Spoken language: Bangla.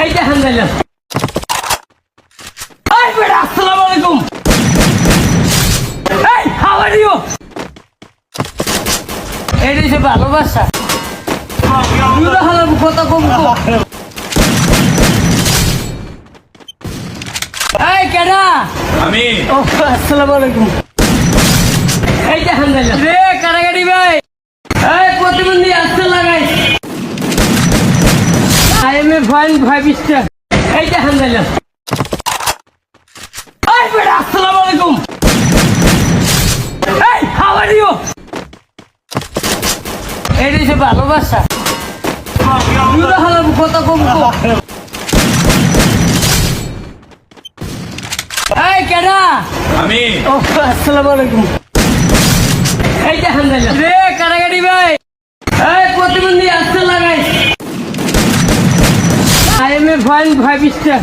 এই দেখেন দিলাম। এই বেটা, আসসালামু আলাইকুম। এই, হাউ আর ইউ? এটা হচ্ছে ভালোবাসা। তুই তো হালার কথা কম কম। এই কেডা? আমি ও, আসসালামু আলাইকুম। এই দেখেন দিলাম। রে কারাগারি ভাই, এই প্রতিবন্ধী আসতে লাগাই। I am a fine 5 star. এই দেখেন দিলাম। এই বেটা, আসসালামু আলাইকুম। এই, হাউ আর ইউ? এটা হচ্ছে ভালোবাসা। তুই তো হালার কথা কম কম। এই কেডা? আমি ও, আসসালামু আলাইকুম। এই দেখেন দিলাম। রে কারাগারি ভাই, এই প্রতিবন্ধী আসতে লাগাই। I am a fine 5 star.